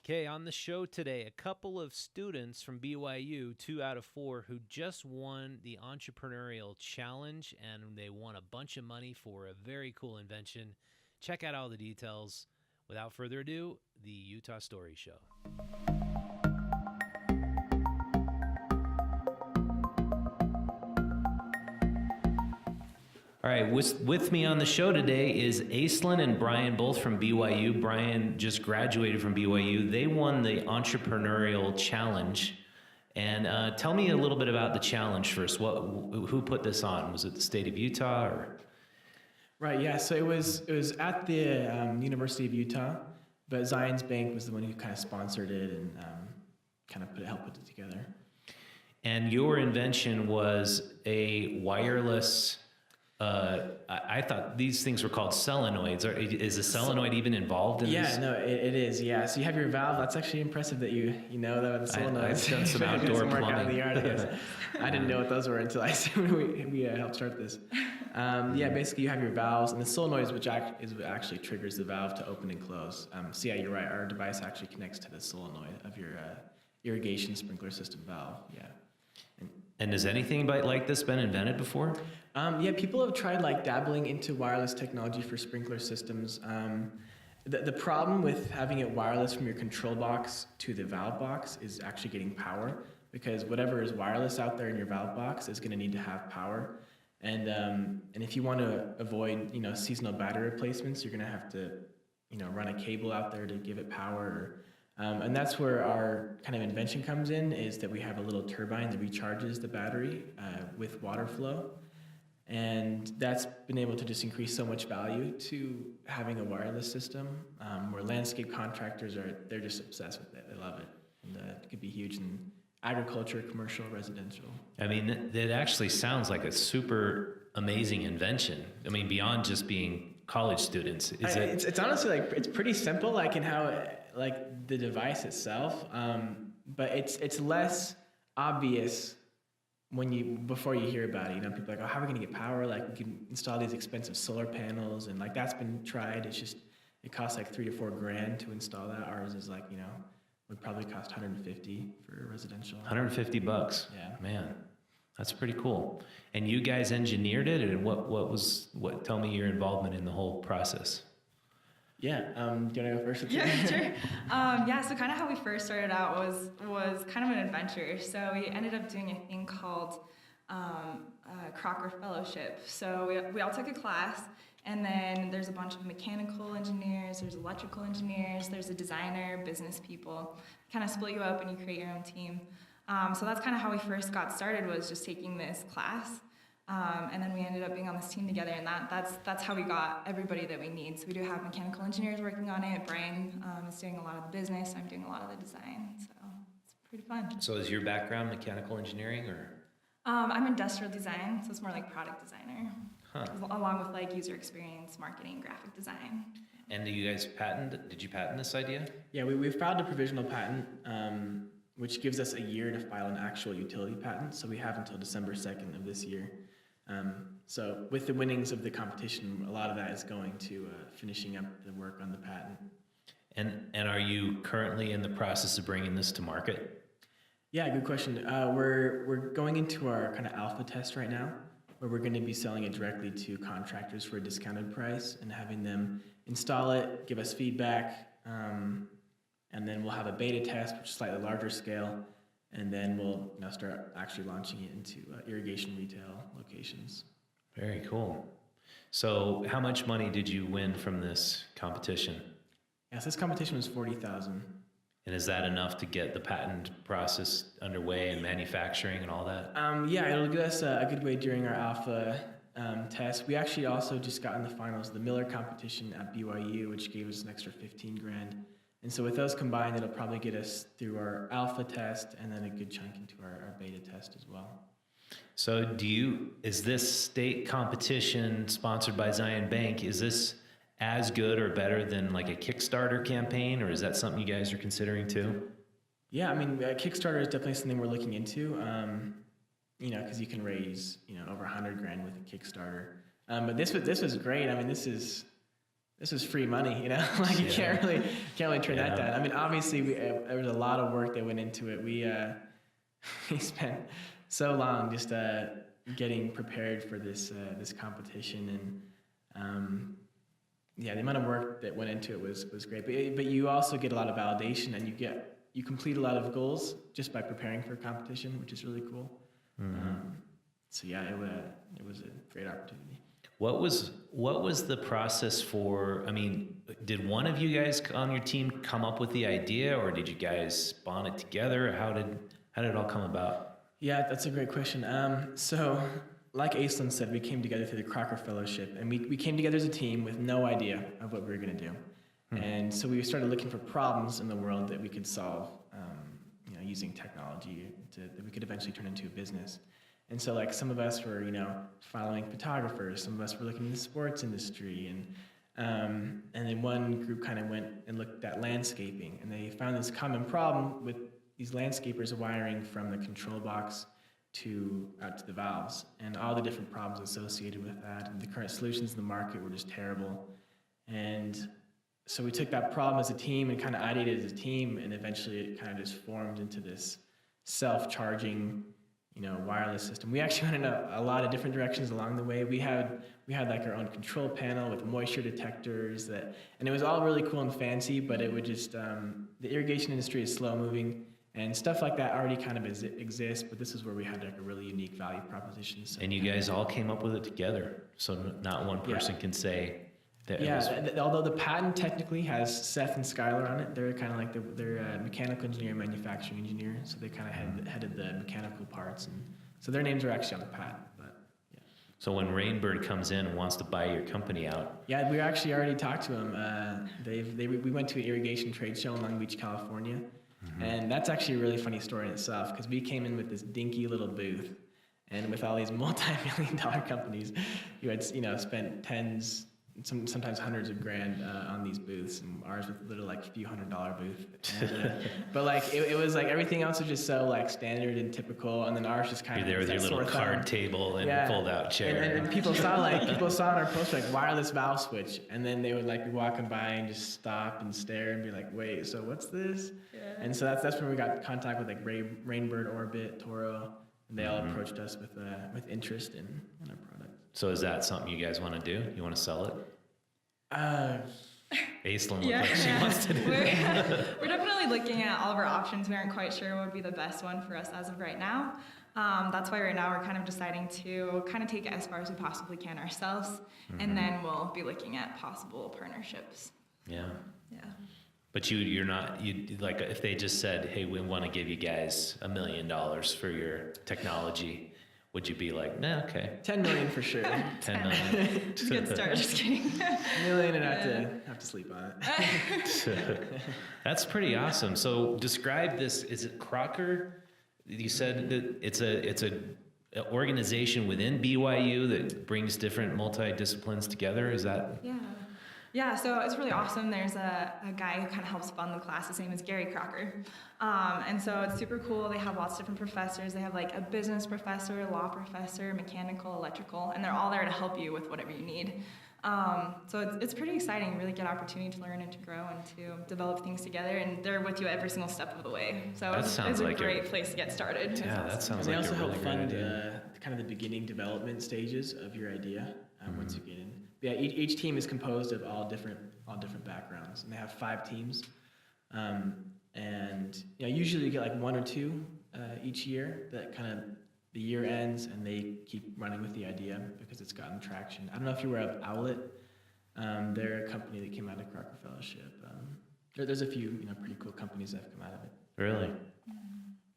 Okay, on the show today, a couple of students from BYU, 2 out of 4, who just won the Entrepreneurial Challenge, and they won a bunch of money for a very cool invention. Check out all the details. Without further ado, the Utah Story Show. All right, with me on the show today is Aislynn and Bryan, both from BYU. Bryan just graduated from BYU. They won the Entrepreneurial Challenge. And tell me a little bit about the challenge first. Who put this on? Was it the state of Utah? Right, yeah. So it was at the University of Utah, but Zions Bank was the one who kind of sponsored it and kind of helped put it together. And your invention was a wireless... I thought these things were called solenoids. Is a solenoid even involved in this? Yeah, no, it is. Yeah, so you have your valve. That's actually impressive that you know that with the solenoids. I've done some outdoor plumbing. Out in the yard, I guess. I didn't know what those were until we helped start this. Yeah, basically you have your valves and the solenoids, which is what actually triggers the valve to open and close. So yeah, you're right. Our device actually connects to the solenoid of your irrigation sprinkler system valve. Yeah. And has anything like this been invented before? Yeah, people have tried dabbling into wireless technology for sprinkler systems. The problem with having it wireless from your control box to the valve box is actually getting power, because whatever is wireless out there in your valve box is going to need to have power. And if you want to avoid seasonal battery replacements, you're going to have to run a cable out there to give it power. And that's where our kind of invention comes in, is that we have a little turbine that recharges the battery with water flow. And that's been able to just increase so much value to having a wireless system, where landscape contractors they're just obsessed with it. They love it. And it could be huge in agriculture, commercial, residential. I mean, it actually sounds like a super amazing invention. I mean, beyond just being college students. It's honestly it's pretty simple, in how the device itself, but it's less obvious before you hear about it. People are like, oh, how are we going to get power? We can install these expensive solar panels, and that's been tried. It costs $3 to $4 grand to install that. Ours is would probably cost $150 for residential. $150. Yeah, man, that's pretty cool. And you guys engineered it, and what? Tell me your involvement in the whole process. Yeah, do you want to go first? Yeah, sure. So kind of how we first started out was kind of an adventure. So we ended up doing a thing called Crocker Fellowship. So we all took a class, and then there's a bunch of mechanical engineers, there's electrical engineers, there's a designer, business people. Kind of split you up and you create your own team. So that's kind of how we first got started, was just taking this class. And then we ended up being on this team together, and that's how we got everybody that we need. So we do have mechanical engineers working on it. Bryan is doing a lot of the business. I'm doing a lot of the design. So it's pretty fun. So is your background mechanical engineering, or? I'm industrial design, so it's more like product designer, Huh. along with user experience, marketing, graphic design. And did you patent this idea? Yeah, we've filed a provisional patent, which gives us a year to file an actual utility patent. So we have until December 2nd of this year. So with the winnings of the competition, a lot of that is going to finishing up the work on the patent. And are you currently in the process of bringing this to market? Yeah, good question. We're going into our kind of alpha test right now, where we're going to be selling it directly to contractors for a discounted price and having them install it, give us feedback, and then we'll have a beta test, which is slightly larger scale. And then we'll start actually launching it into irrigation retail locations. Very cool. So how much money did you win from this competition? Yes, this competition was $40,000. And is that enough to get the patent process underway and manufacturing and all that? Yeah, it'll give us a good way during our alpha test. We actually also just got in the finals of the Miller competition at BYU, which gave us an extra $15 grand. And so with those combined, it'll probably get us through our alpha test and then a good chunk into our beta test as well. So is this state competition sponsored by Zion Bank, is this as good or better than a Kickstarter campaign, or is that something you guys are considering too? Yeah, I mean, Kickstarter is definitely something we're looking into, because you can raise, over $100 grand with a Kickstarter. But this was great. I mean, this is this is free money, like you can't really turn that down. I mean, obviously there was a lot of work that went into it. We spent so long just getting prepared for this competition, and the amount of work that went into it was great. But you also get a lot of validation, and you complete a lot of goals just by preparing for a competition, which is really cool. So yeah, it was a great opportunity. What was the process for? I mean, did one of you guys on your team come up with the idea, or did you guys spawn it together? How did it all come about? Yeah, that's a great question. So, like Aislynn said, we came together through the Crocker Fellowship, and we came together as a team with no idea of what we were going to do. And so we started looking for problems in the world that we could solve, using technology that we could eventually turn into a business. And so, like, some of us were, following photographers. Some of us were looking in the sports industry, and then one group kind of went and looked at landscaping, and they found this common problem with these landscapers wiring from the control box out to the valves, and all the different problems associated with that. And the current solutions in the market were just terrible. And so we took that problem as a team and kind of ideated it as a team, and eventually it kind of just formed into this self-charging, wireless system. We actually went in a lot of different directions along the way. We had like our own control panel with moisture detectors and it was all really cool and fancy, but it would just, the irrigation industry is slow moving, and stuff like that already kind of exists, but this is where we had like a really unique value proposition. So, and you guys all came up with it together, so not one person can say that. Although the patent technically has Seth and Skylar on it, they're kind of like they're mechanical engineer and manufacturing engineer, so they kind of headed the mechanical parts, and so their names are actually on the patent. But yeah. So when Rainbird comes in and wants to buy your company out, yeah, we actually already talked to them. We went to an irrigation trade show in Long Beach, California, and that's actually a really funny story in itself, because we came in with this dinky little booth, and with all these multi-million-dollar companies, you had spent tens. Sometimes hundreds of grand on these booths, and ours was literally like a few $100 booth. And, but like it was like everything else was just so like standard and typical, and then ours just kind of you're there with your little card table and fold out chair. And people saw on our poster like wireless valve switch, and then they would like be walking by and just stop and stare and be like, wait, so what's this? Yeah. And so that's when we got in contact with like Rainbird, Orbit, Toro, and they all approached us with interest in our product. So is that something you guys want to do? You want to sell it? Aislynn looks like she wants to do it. We're definitely looking at all of our options. We aren't quite sure what would be the best one for us as of right now. That's why right now we're kind of deciding to kind of take it as far as we possibly can ourselves, and then we'll be looking at possible partnerships. Yeah. Yeah. But you're not like if they just said, hey, we want to give you guys $1 million for your technology. Would you be like, nah, okay. 10 million for sure. 10 million. It's a good start, just kidding. $1 million and have to sleep on it. That's pretty awesome. So describe this. Is it Crocker? You said that it's an organization within BYU that brings different multidisciplines together. Is that? Yeah, so it's really awesome. There's a guy who kind of helps fund the class. His name is Gary Crocker. And so it's super cool. They have lots of different professors. They have like a business professor, law professor, mechanical, electrical, and they're all there to help you with whatever you need. So it's pretty exciting, really good opportunity to learn and to grow and to develop things together, and they're with you every single step of the way. So it's a great place to get started. Yeah, that sounds like a really great idea. They also help fund kind of the beginning development stages of your idea once you get in. Yeah, each team is composed of all different backgrounds, and they have 5 teams. And usually you get like 1 or 2 each year. That kind of the year ends, and they keep running with the idea because it's gotten traction. I don't know if you were of Owlet. They're a company that came out of Crocker Fellowship. There's a few pretty cool companies that have come out of it. Really?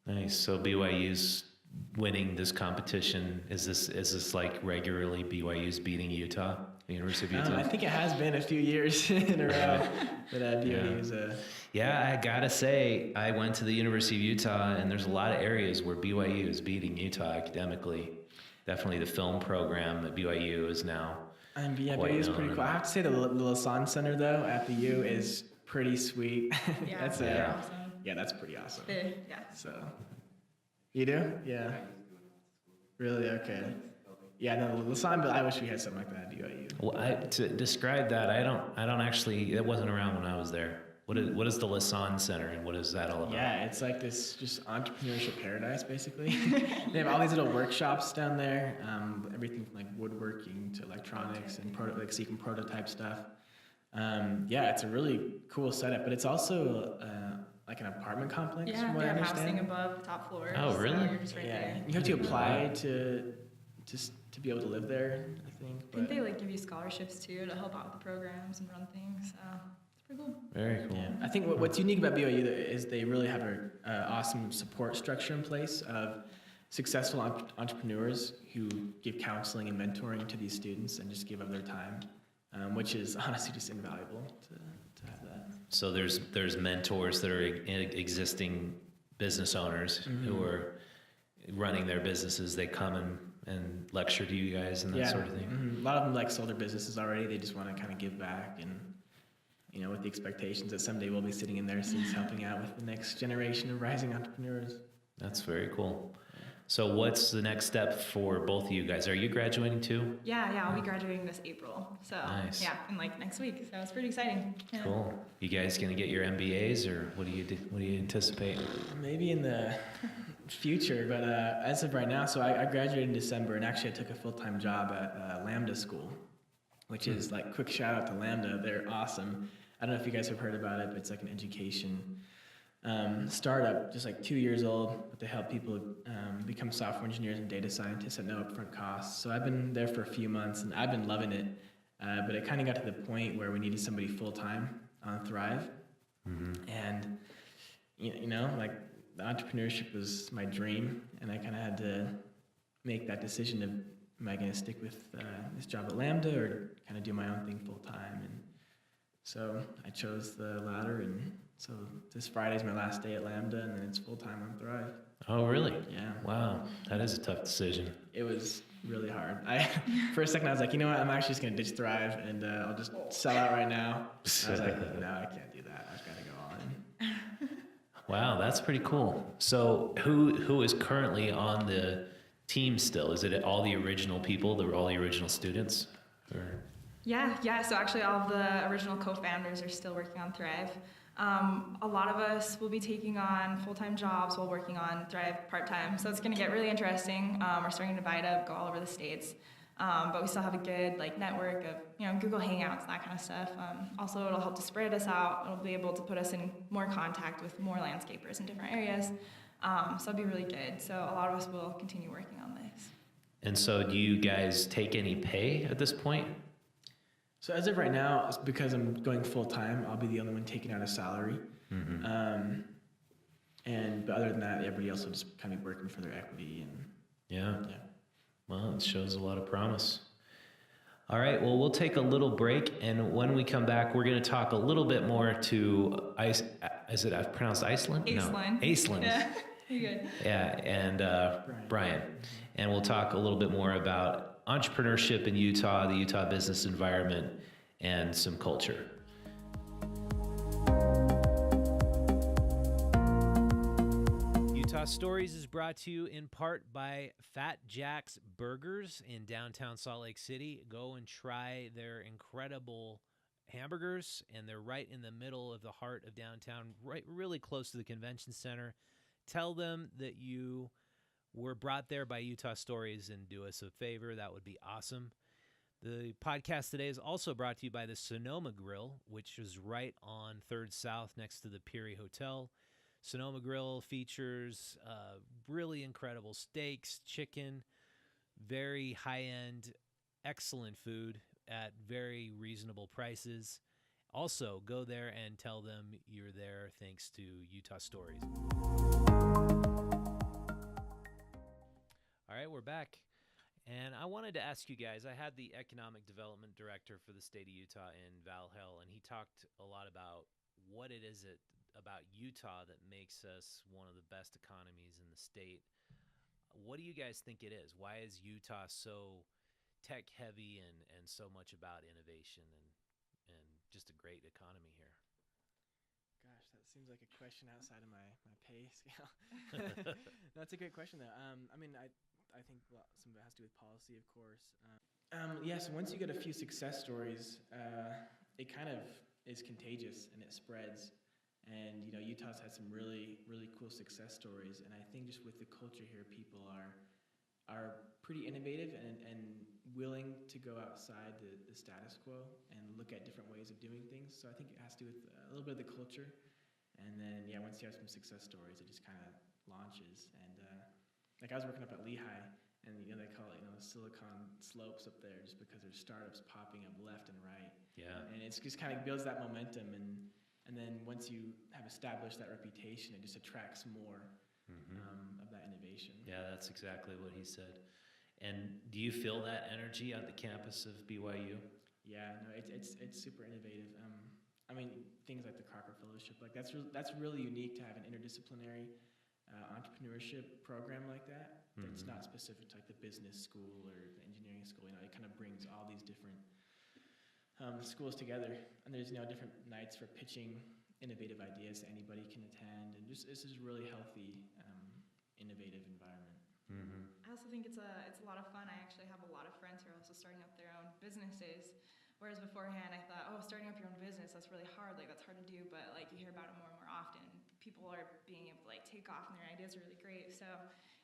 Nice. So BYU's winning this competition. Is this like regularly BYU's beating Utah? The University of Utah? I think it has been a few years in a row that BYU's. Yeah, I gotta say, I went to the University of Utah, and there's a lot of areas where BYU is beating Utah academically. Definitely the film program at BYU is now. BYU is pretty cool. I have to say the Lasond Center though at the U is pretty sweet. Yeah, that's awesome. Yeah, that's pretty awesome. Yeah. So, you do? Yeah. Really? Okay. yeah, no, Lasond, but I wish we had something like that at BYU. Well, to describe that, I don't actually. It wasn't around when I was there. What is the Lasond Center, and what is that all about? Yeah, it's like this just entrepreneurship paradise, basically. They have all these little workshops down there, everything from like woodworking to electronics and like so you can prototype stuff. Yeah, it's a really cool setup, but it's also like an apartment complex. Yeah, from what they I have understand. housing above the top floor. Oh, really? So you're just right Yeah, there. you have to apply to be able to live there, I think. I think they like give you scholarships too to help out with the programs and run things. So it's pretty cool. Very cool. Yeah. I think what's unique about BYU is they really have an awesome support structure in place of successful entrepreneurs who give counseling and mentoring to these students and just give of their time, which is honestly just invaluable to have that. So there's mentors that are existing business owners who are running their businesses. They come and lecture to you guys and that sort of thing. Mm-hmm. A lot of them like sold their businesses already. They just want to kind of give back and, you know, with the expectations that someday we'll be sitting in their seats helping out with the next generation of rising entrepreneurs. That's very cool. So what's the next step for both of you guys? Are you graduating too? Yeah, I'll be graduating this April. So Nice. yeah, in like next week. So it's pretty exciting. Yeah. Cool. You guys gonna get your MBAs, or what do you anticipate? Maybe in the future, but as of right now, so I graduated in December, and actually I took a full-time job at Lambda School, which is like, quick shout out to Lambda. They're awesome. I don't know if you guys have heard about it, but it's like an education startup, just like 2 years old, but they help people become software engineers and data scientists at no upfront costs. So I've been there for a few months, and I've been loving it. But it kind of got to the point where we needed somebody full-time on Thrive. And, you know, like, the entrepreneurship was my dream, and I kind of had to make that decision of, am I going to stick with this job at Lambda or kind of do my own thing full-time? And so I chose the latter, and so this Friday is my last day at Lambda, and then it's full-time on Thrive. Oh, really? Yeah. Wow, that is a tough decision. It was really hard. For a second, I was like, you know what, I'm actually just going to ditch Thrive, and I'll just sell out right now. I was like, no, I can't do that. I've got to go all in. Wow, that's pretty cool. So who is currently on the team still? Is it all the original people, all the original students? Or? Yeah. So actually, all of the original co-founders are still working on Thrive. A lot of us will be taking on full-time jobs while working on Thrive part-time. So it's going to get really interesting. We're starting to divide up, go all over the states. But we still have a good network of Google Hangouts, that kind of stuff. Also, it'll help to spread us out. It'll be able to put us in more contact with more landscapers in different areas. So it'll be really good. So a lot of us will continue working on this. And so do you guys take any pay at this point? So as of right now, it's because I'm going full-time, I'll be the only one taking out a salary. But other than that, everybody else will just kind of be working for their equity. And yeah. Well, it shows a lot of promise. All right, well, we'll take a little break, and when we come back, we're going to talk a little bit more to, is it I've pronounced Aislynn? Aislynn. No, Aislynn. Yeah, you're good. Yeah, and Bryan. And we'll talk a little bit more about entrepreneurship in Utah, the Utah business environment, and some culture. Utah Stories is brought to you in part by Fat Jack's Burgers in downtown Salt Lake City. Go and try their incredible hamburgers, and they're right in the middle of the heart of downtown, right, really close to the convention center. Tell them that you were brought there by Utah Stories and do us a favor. That would be awesome. The podcast today is also brought to you by the Sonoma Grill, which is right on 3rd South next to the Peary Hotel. Sonoma Grill features really incredible steaks, chicken, very high-end, excellent food at very reasonable prices. Also, go there and tell them you're there thanks to Utah Stories. All right, we're back. And I wanted to ask you guys, I had the economic development director for the state of Utah in Val Hill, and he talked a lot about what it is about Utah that makes us one of the best economies in the state. What do you guys think it is? Why is Utah so tech heavy and so much about innovation and just a great economy here? Gosh, that seems like a question outside of my pay scale. That's a great question, though. I think some of it has to do with policy, of course. Yeah, so once you get a few success stories, it kind of is contagious and it spreads. And Utah's had some really, really cool success stories. And I think just with the culture here, people are pretty innovative and willing to go outside the status quo and look at different ways of doing things. So I think it has to do with a little bit of the culture. And then, yeah, once you have some success stories, it just kind of launches. And like I was working up at Lehigh, and they call it the Silicon Slopes up there, just because there's startups popping up left and right. Yeah. And it's just kind of builds that momentum, and then once you have established that reputation, it just attracts more of that innovation. Yeah, that's exactly what he said. And do you feel that energy on the campus of BYU? Yeah, no, it's super innovative. I mean, things like the Crocker Fellowship, like that's really unique to have an interdisciplinary entrepreneurship program like that. That's not specific to like the business school or the engineering school. It kind of brings all these different schools together, and there's different nights for pitching innovative ideas that anybody can attend, and just this is a really healthy, innovative environment. I also think it's a lot of fun. I actually have a lot of friends who are also starting up their own businesses. Whereas beforehand, I thought, starting up your own business, that's really hard. Like, that's hard to do, but, like, you hear about it more and more often. People are being able to, like, take off, and their ideas are really great. So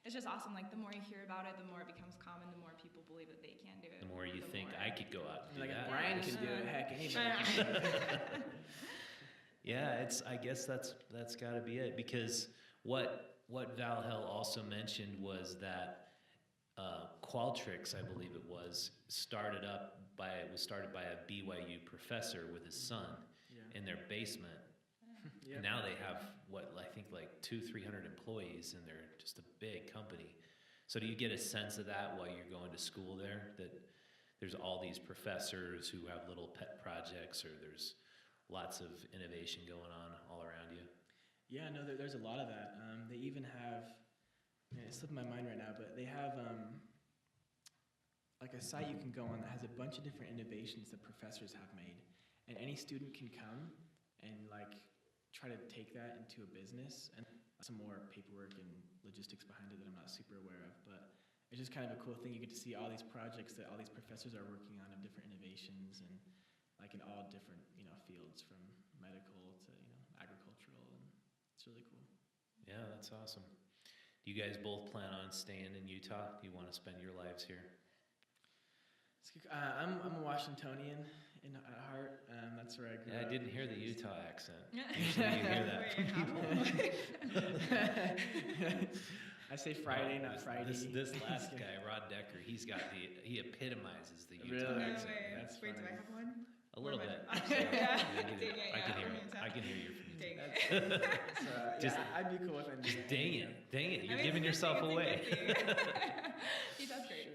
it's just awesome. Like, the more you hear about it, the more it becomes common, the more people believe that they can do it. The more you think, I could go out and do Like, that. if Bryan can do it, heck, anybody can. Yeah, I guess that's got to be it. Because what Valhel also mentioned was that Qualtrics, I believe it was, started by a BYU professor with his son in their basement. Yep. And now they have I think like 200-300 employees, and they're just a big company. So do you get a sense of that while you're going to school there, that there's all these professors who have little pet projects, or there's lots of innovation going on all around you? Yeah, no, there's a lot of that. They even have, it's slipping my mind right now, but they have like a site you can go on that has a bunch of different innovations that professors have made, and any student can come and like try to take that into a business, and some more paperwork and logistics behind it that I'm not super aware of, but it's just kind of a cool thing. You get to see all these projects that all these professors are working on of different innovations, and like in all different fields, from medical to agricultural, and it's really cool. Yeah, that's awesome. Do you guys both plan on staying in Utah? Do you want to spend your lives here? I'm a Washingtonian at heart. That's where I grew up. I didn't hear the Utah accent. Usually you hear that from people. I say Friday, not Friday. This last guy, Rod Decker, he epitomizes the Utah Really? accent. That's Wait, do I funny. have one? A little bit. I I can hear you from Dang Utah. it. So, Just- I'd be cool with it. Just dang it. You're I mean, giving it's a yourself good away. thing, it's a good thing. He does great.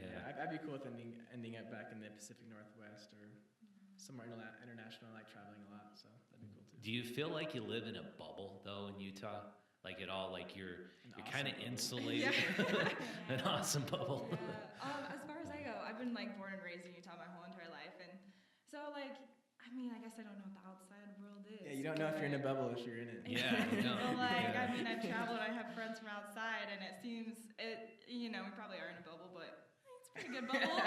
Yeah. I'd be cool with ending up back in the Pacific Northwest or somewhere international. I like traveling a lot, so that'd be cool too. Do you feel like you live in a bubble though in Utah? Like at all? Like you're kind of bubble. insulated. An awesome bubble. Yeah. As far as I go, I've been like born and raised in Utah my whole entire life, and so like, I mean, I guess I don't know what the outside world is. Yeah, you don't know if you're in a bubble if you're in it. Yeah. No. But like, Yeah. I mean, I've traveled, I have friends from outside, and it seems we probably are in a bubble, but it's a pretty good bubble.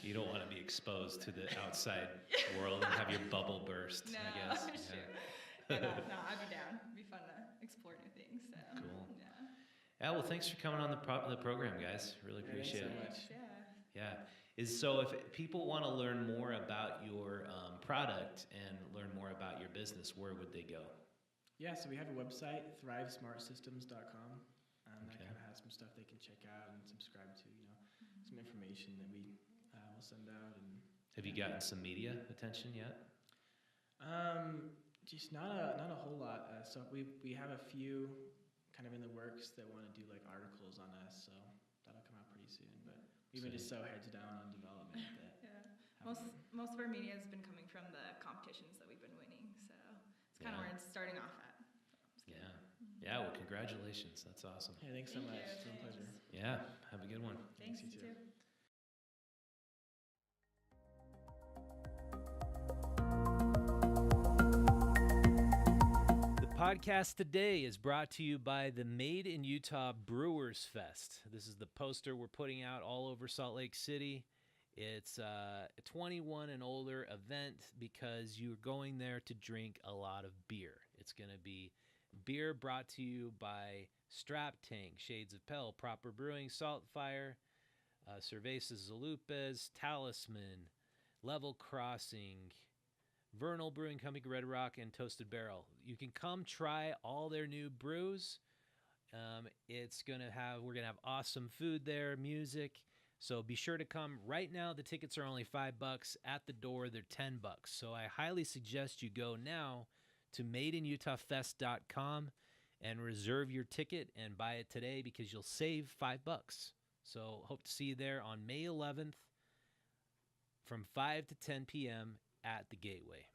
You don't want to be exposed to the outside world and have your bubble burst. No, I guess. sure. Yeah. But no, I'd be down. It'd be fun to explore new things. So. Cool. Yeah. Yeah. Well, thanks for coming on the program, guys. Really appreciate so it. much. Yeah. Yeah. So if people want to learn more about your product and learn more about your business, where would they go? Yeah, so we have a website, thrivesmartsystems.com. That Okay. kind of has some stuff they can check out and subscribe to, some information that we will send out. And Have you gotten some media attention yet? just not a whole lot. So we have a few kind of in the works that want to do like articles on us, so that'll come out pretty soon. But we've been just so heads down on development that Yeah. Most of our media has been coming from the competitions that we've been winning, so it's kind of Yeah. where it's starting off at. Yeah. Yeah. Well, congratulations. That's awesome. Hey, thanks so Thank much. you. It's been a pleasure. Thanks. Yeah. Have a good one. Thanks, you you too. too. The podcast today is brought to you by the Made in Utah Brewers Fest. This is the poster we're putting out all over Salt Lake City. It's a 21 and older event because you're going there to drink a lot of beer. It's going to be beer brought to you by Strap Tank, Shades of Pell, Proper Brewing, Salt Fire, Cervezas Zalupes, Talisman, Level Crossing, Vernal Brewing Company, Red Rock, and Toasted Barrel. You can come try all their new brews. We're gonna have awesome food there, music. So be sure to come. Right now, the tickets are only $5. At the door, they're $10. So I highly suggest you go now to madeinutahfest.com and reserve your ticket and buy it today because you'll save $5. So hope to see you there on May 11th from 5 to 10 p.m. at the Gateway.